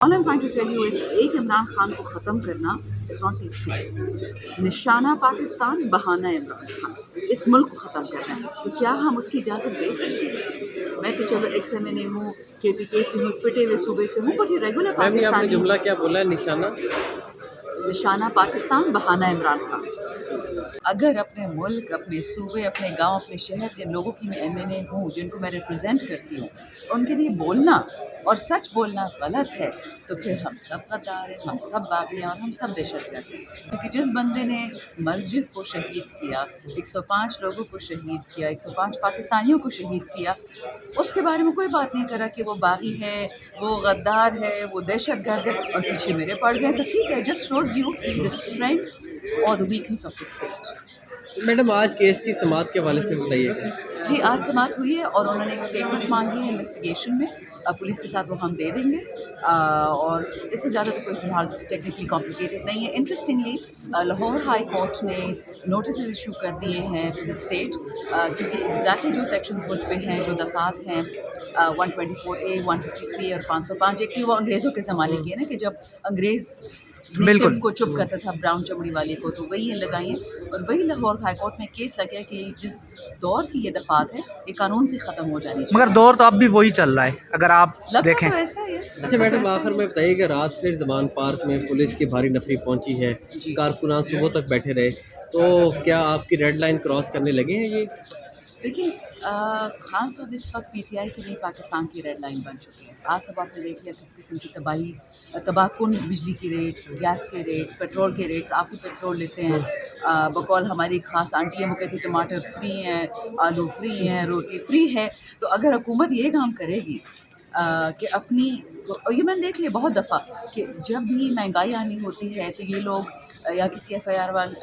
All I'm trying to tell you is एक इमरान खान को ख़त्म करना is not the issue. निशाना पाकिस्तान, बहाना इमरान खान। इस मुल्क को ख़त्म करना है तो क्या हम उसकी इजाज़त दे सकते हैं? मैं तो चलो XMNA हूँ, KPK से हूँ, पिटे हुए सूबे से हूँ, बट ये रेगुलर मैम ये आपने पाकिस्तानी जुमला क्या बोला है, निशाना? निशाना पाकिस्तान, बहाना इमरान खान। अगर अपने मुल्क, अपने सूबे, अपने गांव, अपने शहर, जिन लोगों की मैं MNA हूँ, जिनको मैं रिप्रेजेंट करती हूँ, उनके लिए बोलना और सच बोलना गलत है तो फिर हम सब गद्दार हैं, हम सब बागी हैं और हम सब दहशतगर्द हैं। क्योंकि जिस बंदे ने मस्जिद को शहीद किया, 105 लोगों को शहीद किया, 105 पाकिस्तानियों को शहीद किया, उसके बारे में कोई बात नहीं करा कि वो बागी है, वो गद्दार है, वो दहशतगर्द है और पीछे मेरे पड़ गए तो ठीक है। Just shows you the strength और the weakness of the state. Madam आज केस की समाअत के हवाले से बताइएगा। जी, आज समाअत हुई है और उन्होंने एक स्टेटमेंट मांगी है इन्वेस्टिगेशन में। पुलिस के साथ वो हम दे देंगे और इससे ज़्यादा तो कोई फ़िलहाल टेक्निकली कॉम्प्लिकेटेड नहीं है। इंटरेस्टिंगली लाहौर हाई कोर्ट ने नोटिस इशू कर दिए हैं टू द स्टेट क्योंकि एग्जैक्टली जो सेक्शंस मुझ पे हैं, जो दफ़ात हैं 124A, 153 और 505 एक थी, वो अंग्रेज़ों के ज़माने की है ना, कि जब अंग्रेज़ नेटिव को चुप करता था, ब्राउन चमड़ी वाले को, तो वही लगाई हैं। और वही लाहौर हाई कोर्ट में केस लगा है कि जिस दौर की ये दफ़ात है ये कानून से ख़त्म हो जानी चाहिए। मगर दौर तो अब भी वही चल रहा है अगर आप लगता देखें। तो ऐसा ही है। अच्छा मैडम, आखिर में बताइएगा, रात फिर जमान पार्क में पुलिस की भारी नफरी पहुंची है, जी। कारकुनान सुबह तक बैठे रहे, तो क्या आपकी रेड लाइन क्रॉस करने लगे हैं ये? देखिए खान साहब इस वक्त PTI के लिए पाकिस्तान की रेड लाइन बन चुके हैं। आज सब आपने देख लिया किस किस्म की तबाहकुन बिजली की रेट्स, गैस के रेट्स, पेट्रोल के रेट्स। आप भी पेट्रोल लेते हैं, बकौल हमारी ख़ास आंटी है वो कहती है टमाटर फ्री हैं, आलू फ्री हैं, रोटी फ्री है। तो अगर हुकूमत ये काम करेगी कि अपनी, और ये मैंने देख लिया बहुत दफ़ा कि जब भी महंगाई आनी होती है तो ये लोग या किसी FIR वाले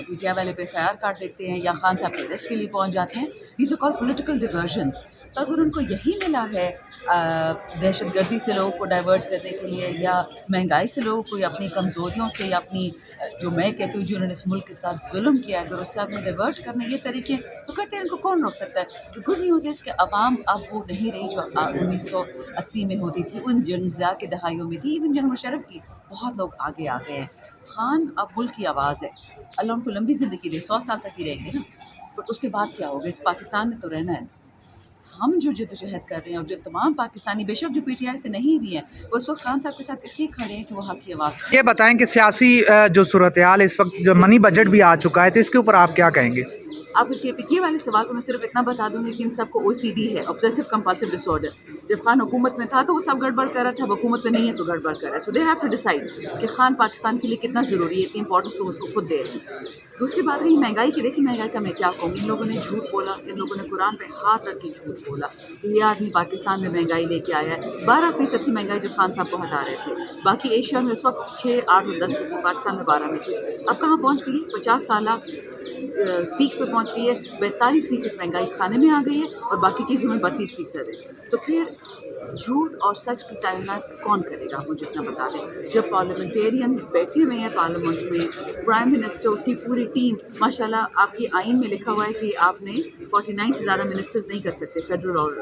PTI वाले पे FIR काट देते हैं या खान साहब के अरेस्ट के लिए पहुंच जाते हैं। These are called political divergence. तो अगर उनको यही मिला है दहशतगर्दी से लोगों को डाइवर्ट करने के लिए या महंगाई से लोगों को या अपनी कमज़ोरियों से या अपनी जो मैं कहती हूँ जो उन्होंने इस मुल्क के साथ जुल्म किया, अगर उससे आपने डाइवर्ट करने ये तरीके तो करते हैं, इनको कौन रोक सकता है। तो गुड न्यूज़ इज़ कि अवाम अब वो नहीं रही जो 1980 में होती थी, उन जनज़ा की दहाइयों में थी। इवन जनरल मुशर्रफ की बहुत लोग आगे आ गए हैं। खान अब मुल्क की आवाज़ है। अल्लाह उनको लंबी ज़िंदगी दे, 100 साल तक ही रहेंगे ना, बट उसके बाद क्या होगा? इस पाकिस्तान में तो रहना है। हम जो जद्दोजहद कर रहे हैं और जो तमाम पाकिस्तानी बेशक जो PTI से नहीं भी हैं, वो इस वक्त खान साहब के साथ इसलिए खड़े हैं कि वो हक की आवाज़। ये बताएं कि सियासी जो सूरत हाल इस वक्त, जो मनी बजट भी आ चुका है, तो इसके ऊपर आप क्या कहेंगे? आप KPK वाले सवाल को मैं सिर्फ इतना बता दूंगी कि इन सबको OCD है, ऑब्सेसिव कंपल्सिव डिसऑर्डर। जब खान हुकूमत में था तो वो सब गड़बड़ कर रहा था, हुकूमत में नहीं है तो गड़बड़ कर रहा है। सो दे हैव टू डिसाइड कि खान पाकिस्तान के लिए कितना ज़रूरी है, इतनी इंपॉर्टेंस तो उसको खुद दे रहे हैं। दूसरी बात रही महंगाई की। देखिए महंगाई का मैं क्या कहूँ, इन लोगों ने झूठ बोला, इन लोगों ने कुरान पे हाथ रख के झूठ बोला कि ये आदमी पाकिस्तान में महंगाई लेके आया है। 12% की महंगाई जब खान साहब को हटा रहे थे, बाकी एशिया में उस वक्त 6, 8 और 10 रुपये, पाकिस्तान में 12 में थे। अब कहाँ पहुँच गई? 50 साल पीक पे पहुँच गई है। 42% महंगाई खाने में आ गई है और बाकी चीज़ों में 32% है। तो फिर झूठ और सच की तैनात कौन करेगा? मुझे इतना बता दें। जब पार्लियामेंटेरियंस बैठे हुए हैं पार्लियामेंट में, प्राइम मिनिस्टर उसकी पूरी टीम, माशाल्लाह आपकी आइन में लिखा हुआ है कि आपने 49 से ज़्यादा मिनिस्टर्स नहीं कर सकते, फेडरल और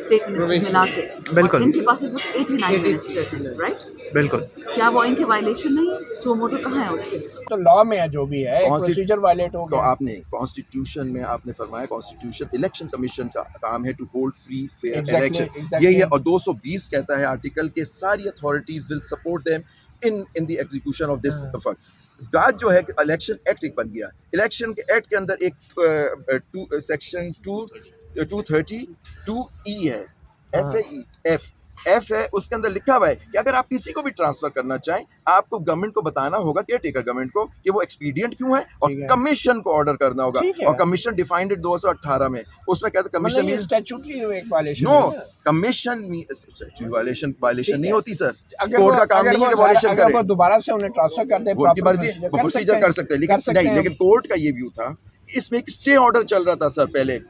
स्टेट मिनिस्टर्स मिला के। बिल्कुल। इनके पास इस वक्त 89 मिनिस्टर्स हैं, राइट? बिल्कुल। क्या वो इनके वायलेशन नहीं है? सो मोटो कहाँ है उसके? तो लॉ में है, जो भी है प्रोसीजर वायलेट हो तो गया। आपने कॉन्स्टिट्यूशन में आपने फरमाया, कॉन्स्टिट्यूशन इलेक्शन कमीशन का काम है to hold free fair election. यही है, और 220 कहता है आर्टिकल के सारी authorities will support them in the execution of this fund. बात जो है कि इलेक्शन एक्ट एक बन गया। इलेक्शन के एक्ट के अंदर एक सेक्शन 232E है, एफ है, उसके अंदर लिखा हुआ है कि अगर आप किसी को भी ट्रांसफर करना चाहें, आपको गवर्नमेंट को बताना होगा, केयर टेकर गवर्नमेंट को, कि वो एक्सपीडियंट क्यों है, और कमीशन को ऑर्डर करना होगा। और कमीशन डिफाइंड 2018 में, उसमें कहते हैं कमीशन मतलब स्टैट्यूटरी एक वायलेशन। नो, कमीशन वायलेशन नहीं होती सर। कोर्ट का काम नहीं है कि वायलेशन करे। दोबारा से उन्हें ट्रांसफर कर दे, कोर्ट की मर्जी, प्रोसीजर कर सकते हैं, लेकिन कोर्ट का ये व्यू था, इसमें एक स्टे ऑर्डर चल रहा था सर पहले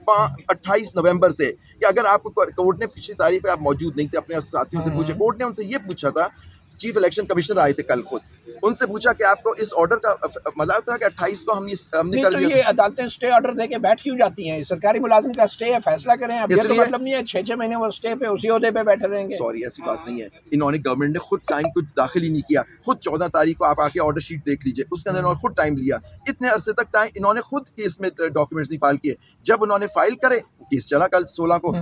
28 नवंबर से, कि अगर आपको कोर्ट ने पिछली तारीख पे आप मौजूद नहीं थे, अपने साथियों से पूछे, कोर्ट ने उनसे ये पूछा था चीफ इलेक्शन कमिश्नर आए थे कल खुद, उनसे पूछा कि आपको इस ऑर्डर का मतलब था कि 28 को हमने कर तो दिया। ये अदालतें स्टे ऑर्डर देके बैठ क्यों जाती हैं? सरकारी मुलाजिम का स्टे है, फैसला करें। अब ये तो इसलिए- मतलब नहीं है 6-6 महीने वो स्टे पे उसी ओहदे पे बैठे रहेंगे। सॉरी, ऐसी बात नहीं है। इन्होंने गवर्नमेंट ने खुद टाइम कुछ दाखिल ही नहीं किया। खुद 14 तारीख को आप आके ऑर्डर शीट देख लीजिए, उसके अंदर इन्होंने खुद टाइम लिया। इतने अरसे तक टाइम इन्होंने खुद केस में डॉक्यूमेंट्स नहीं फाइल किए। जब उन्होंने फाइल करे, केस चला कल 16 को,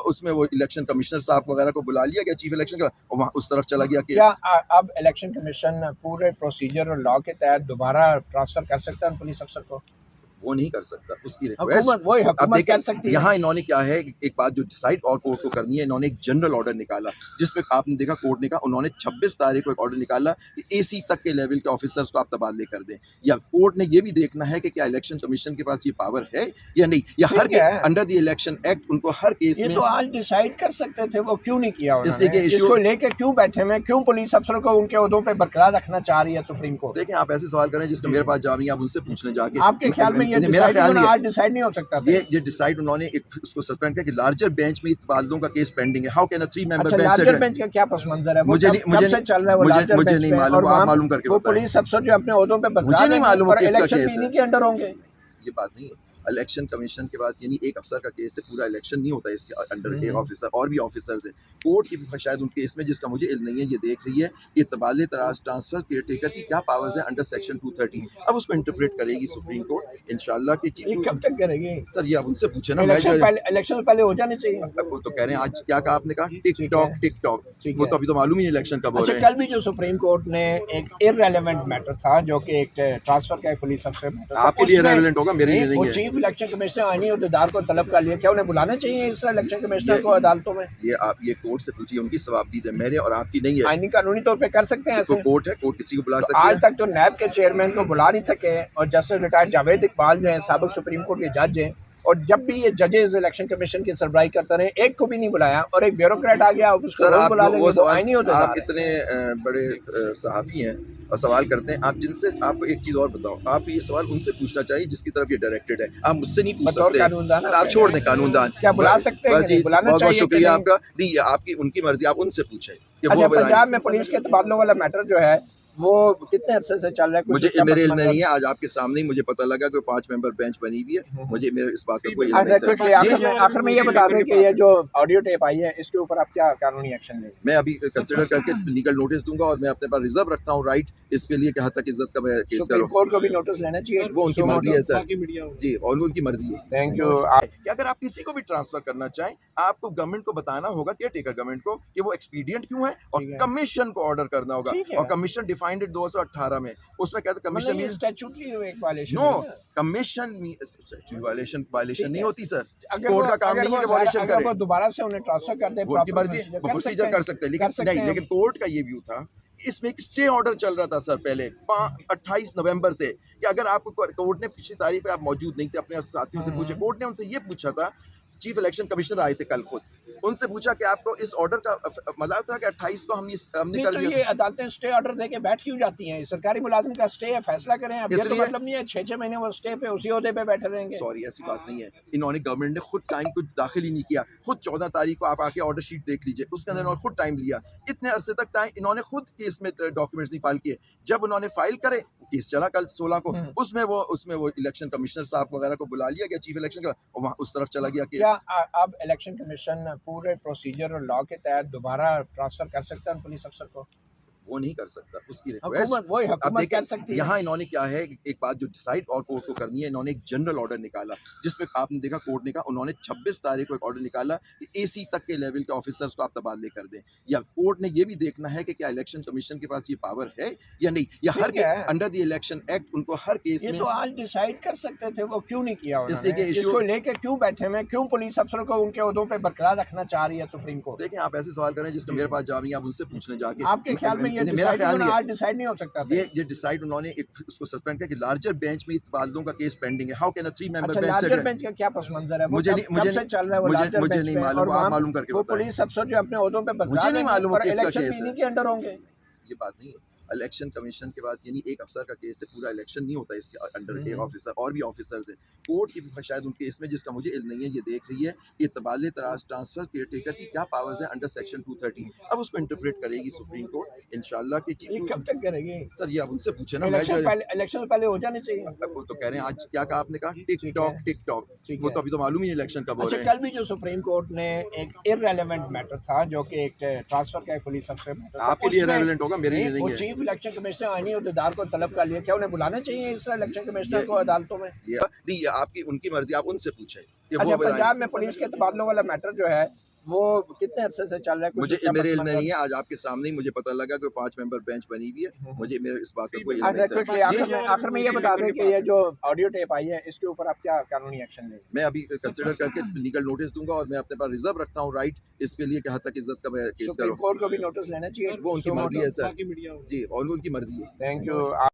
उसमें वो इलेक्शन कमिश्नर साहब वगैरह को बुला लिया गया, चीफ इलेक्शन का, और वहाँ उस तरफ चला गया केस। क्या अब इलेक्शन कमीशन पूरे प्रोसीजर और लॉ के तहत दोबारा ट्रांसफर कर सकता है पुलिस अफसर को? वो नहीं कर सकता, उसकी हुकूमत रिक्वेस्ट वही अब हुकूमत देखिए कर सकती है। यहाँ इन्होंने क्या है कि एक बात जो डिसाइड और कोर्ट को करनी है, इन्होंने एक जनरल ऑर्डर निकाला जिसपे आपने देखा कोर्ट ने कहा, उन्होंने 26 तारीख को एक ऑर्डर निकाला कि एसी तक के लेवल के ऑफिसर्स को आप तबादले कर दें। या कोर्ट ने ये भी देखना है कि क्या इलेक्शन कमीशन के पास ये पावर है या नहीं, या हर ठीक है। अंडर द इलेक्शन एक्ट उनको हर केस ये में। तो आज डिसाइड कर सकते थे, वो क्यों नहीं किया इसलिए कि issue- इसको लेके क्यों बैठे में, क्यों पुलिस अफसरों को उनके ओहदों पे बरकरार रखना चाह रही है सुप्रीम कोर्ट? देखें, आप ऐसे सवाल करें जिसका मेरे पास जामी, आप उनसे पूछ लें जाके। आपके ख्याल में ये मेरा ख्याल नहीं है। आज डिसाइड नहीं हो सकता था? ये डिसाइड उन्होंने एक उसको सस्पेंड किया कि लार्जर बेंच में तबादलों का केस पेंडिंग है। हाउ कैन अ 3 मेंबर अच्छा, बेंच लार्जर बेंच का क्या पस मंजर है? वो मुझे कब- नहीं- कब मुझे से नहीं- चल रहा है वो मुझे- लार्जर मुझे बेंच नहीं में? मालूम, और आप वहाँ मालूम करके वो बताएं। पुलिस अफसर जो अपने ओहदों पे बरकरार मुझे नहीं रहेंगे मालूम और किसका इलेक्शन केस भी है। इन्हीं के अंडर होंगे। ये बात नहीं है। इलेक्शन कमीशन के बाद यानी एक अफसर का केस से पूरा इलेक्शन नहीं होता है, इसके अंडर एक ऑफिसर और भी ऑफिसर्स हैं। कोर्ट की शायद उनके इसमें, जिसका मुझे इल्म नहीं है, ये देख रही है कि तबादले ट्रांसफर केयर टेकर की क्या पावर्स हैं अंडर सेक्शन 230। अब उसको इंटरप्रेट करेगी सुप्रीम कोर्ट इंशाल्लाह कि ये कब तक करेगी? सर ये आप उनसे पूछे ना। इलेक्शन से पहले हो जानी चाहिए। वो तो कह रहे हैं, आज क्या कहा आपने कहा, टिक टॉक टिक टॉक, ठीक वो है। तो अभी तो मालूम ही नहीं इलेक्शन कब हो अच्छा, रहे हैं। कल भी जो सुप्रीम कोर्ट ने एक इररेलेवेंट मैटर था जो कि एक ट्रांसफर का एक पुलिस अफसर मैटर था, आपके लिए उसमें- irrelevant होगा, मेरे लिए नहीं वो है। चीफ इलेक्शन कमिश्नर आईनी अहदेदार को तलब कर लिया, क्या उन्हें बुलाना चाहिए इस तरह इलेक्शन कमिश्नर को अदालतों में? ये आप ये कोर्ट से पूछिए, उनकी सवाबदीद है, मेरे और आपकी नहीं है। आईनी कानूनी तौर पे कर सकते हैं तो ऐसे? कोर्ट है, कोर्ट किसी को बुला तो सकती आज है। तक तो नैब के चेयरमैन को बुला नहीं सके और जस्टिस रिटायर्ड जावेद इकबाल जो है साबिक सुप्रीम कोर्ट के जज हैं, और जब भी ये जजेस इलेक्शन कमीशन की सरबराही करते रहे, एक को भी नहीं बुलाया, और एक ब्यूरोक्रेट आ गया उसको सर रोज आप बुला लेंगे, वो वो सवाल, आईनी अहदेदार आप है। इतने बड़े सहाफ़ी हैं और सवाल करते हैं, आप जिनसे, आपको एक चीज़ और बताओ, आप ये सवाल उनसे पूछना चाहिए जिसकी तरफ ये डायरेक्टेड है, आप मुझसे नहीं पूछ बतौर सकते। कानूनदान आप छोड़ दें कानूनदान, क्या बुला सकते हैं बस कि जी, नहीं? बुलाना बहुत बहुत चाहिए कि शुक्रिया नहीं? आपका। नहीं, आपकी उनकी मर्जी, आप उनसे पूछें कि अच्छा, वो बताएं। पंजाब में पुलिस के तबादलों वाला मैटर जो है वो कितने अरसे से चल रहा है? कुछ मुझे इसका मेरे पस इल्म में मंजर? नहीं है, आज आपके सामने ही मुझे पता लगा कि 5 मेंबर बेंच बनी हुई है। मुझे मेरे इस बात का कोई इल्म अच्छा, नहीं क्विकली था। आखिर में ये बता दें कि ये जो ऑडियो टेप आई है इसके ऊपर आप क्या कानूनी एक्शन लेंगे? मैं अभी कंसिडर करके लीगल नोटिस दूंगा और मैं अपने पास रिजर्व रखता हूँ राइट इसके लिए कि हद तक इज्जत का मैं केस सुप्रीम करूँ। कोर्ट को भी नोटिस लेना चाहिए। वो उनकी मर्जी है सर जी, और वो उनकी मर्जी है। Thank you. कि अगर आप किसी को भी ट्रांसफर करना चाहें, आपको गवर्नमेंट को बताना होगा, केयर टेकर गवर्नमेंट को, कि वो एक्सपीडियंट क्यों है, और ठीक है। कमीशन को ऑर्डर करना होगा। ठीक है। और कमीशन डिफाइंड 2018 में, उसमें कहते कमीशन मतलब ये स्टैट्यूटरी एक वायलेशन नो है ना? कमीशन वायलेशन ठीक नहीं है। होती सर। अगर कोर्ट वो- का काम अगर नहीं है कि वो वायलेशन अगर करे। वो दोबारा से उन्हें ट्रांसफर कर दे, वो उनकी proper मर्जी, procedure वो प्रोसीजर कर सकते हैं, कर सकते नहीं, हैं। लेकिन कोर्ट का ये व्यू था कि इसमें एक स्टे ऑर्डर चल रहा था सर पहले 28 नवंबर से, कि अगर आपको कोर्ट ने पिछली तारीख पे आप मौजूद नहीं थे, अपने साथियों से पूछे, कोर्ट ने उनसे ये पूछा था, चीफ इलेक्शन कमिश्नर आए थे कल खुद, उनसे पूछा कि आपको इस ऑर्डर का मतलब था कि 28 को हमने नहीं कर तो दिया। ये अदालतें स्टे ऑर्डर देके बैठ क्यों जाती हैं? सरकारी मुलाजिम का स्टे है, फैसला करें। अब ये तो इसलिए- मतलब नहीं है 6-6 महीने वो स्टे पे उसी ओहदे पे बैठे रहेंगे। सॉरी, ऐसी बात नहीं है। इन्होंने गवर्नमेंट ने खुद टाइम कुछ दाखिल ही नहीं किया। खुद 14 तारीख को आप आके ऑर्डर शीट देख लीजिए, उसके अंदर इन्होंने खुद टाइम लिया। इतने अरसे तक टाइम इन्होंने खुद केस में डॉक्यूमेंट्स नहीं फाइल किए। जब उन्होंने फाइल करे, केस चला कल 16 को, उसमें वो इलेक्शन कमिश्नर साहब वगैरह को बुला लिया गया, चीफ इलेक्शन का, और वहाँ उस तरफ चला गया केस। क्या अब इलेक्शन कमीशन पूरे प्रोसीजर और लॉ के तहत दोबारा ट्रांसफर कर सकता है पुलिस अफसर को? वो नहीं कर सकता, उसकी रिक्वेस्ट हुकूमत वही अब हुकूमत देखिए कर सकती है। यहाँ इन्होंने क्या है कि एक बात जो डिसाइड और कोर्ट को करनी है, इन्होंने एक जनरल ऑर्डर निकाला जिसपे आपने देखा कोर्ट ने कहा, उन्होंने 26 तारीख को एक ऑर्डर निकाला कि एसी तक के लेवल के ऑफिसर्स को आप तबादले कर दें। या कोर्ट ने ये भी देखना है कि क्या इलेक्शन कमीशन के पास ये पावर है या नहीं, या हर ठीक है। अंडर द इलेक्शन एक्ट उनको हर केस ये में। तो आज डिसाइड कर सकते थे, वो क्यों नहीं किया उन्होंने? इसलिए कि issue- इसको लेके क्यों बैठे में, क्यों पुलिस अफसरों को उनके ओहदों पे बरकरार रखना चाह रही है सुप्रीम कोर्ट? देखें, आप ऐसे सवाल करें जिसका मेरे पास जामी, आप उनसे पूछ लें जाके। आपके ख्याल में ये मेरा ख्याल नहीं है। आज डिसाइड नहीं हो सकता था? ये डिसाइड उन्होंने एक उसको सस्पेंड किया कि लार्जर बेंच में तबादलों का केस पेंडिंग है। हाउ कैन अ 3 मेंबर अच्छा, बेंच लार्जर बेंच का क्या पस मंजर है? वो मुझे कब- नहीं- कब मुझे से चल रहा है वो मुझे- लार्जर मुझे बेंच नहीं पे? मालूम, और आप वहाँ मालूम करके वो बताएं। पुलिस अफसर जो अपने ओहदों पे बरकरार मुझे नहीं रहेंगे मालूम और किसका इलेक्शन केस भी है। इन्हीं के अंडर होंगे। ये बात नहीं है। इलेक्शन कमीशन के बाद यानी एक अफसर का केस है, पूरा इलेक्शन नहीं होता इसके अंडर एक ऑफिसर और भी ऑफिसर्स हैं। कोर्ट की शायद उनके इसमें, जिसका मुझे इल्म नहीं है, ये देख रही है कि तबादले ट्रांसफर केयर टेकर की क्या पावर्स हैं अंडर सेक्शन 230। अब उसको इंटरप्रेट करेगी सुप्रीम कोर्ट इंशाल्लाह की। ये कब तक करेंगे सर ये आप उनसे पूछे ना, मैं इलेक्शन पहले हो जाने चाहिए। वो तो कह रहे हैं आज क्या कहा आपने कहा टिक ठीक वो है। तो अभी तो मालूम ही नहीं इलेक्शन कब हो अच्छा, रहे हैं। कल भी जो सुप्रीम कोर्ट ने एक इररेलेवेंट मैटर था जो कि एक ट्रांसफर का एक पुलिस अफसर मैटर था, आपके लिए उसमें रेलेवेंट होगा, मेरे लिए वो नहीं है। चीफ इलेक्शन कमिश्नर आईनी अहदेदार को तलब कर लिया, क्या उन्हें बुलाना चाहिए इस इलेक्शन कमिश्नर को अदालतों में? ये आपकी उनकी मर्जी, आप उनसे पूछें कि अच्छा, वो पंजाब में पुलिस के तबादलों वाला मैटर जो है वो कितने अरसे से चल रहा है? कुछ मुझे इसका मेरे इल्म में मतलब- नहीं है। आज आपके सामने ही मुझे पता लगा कि 5 मेंबर बेंच बनी हुई है। मुझे मेरे इस बात का कोई इल्म अच्छा, नहीं क्विकली था। आखिर में ये बता दें कि ये जो ऑडियो टेप आई है इसके ऊपर आप क्या कानूनी एक्शन लेंगे? मैं अभी कंसिडर करके लीगल नोटिस दूंगा और मैं अपने पास रिजर्व रखता हूँ राइट इसके लिए कि हद तक इज्जत का मैं केस सुप्रीम करूँ। कोर्ट को भी नोटिस लेना चाहिए। वो उनकी मर्जी है सर जी, और उनकी मर्जी है। Thank you.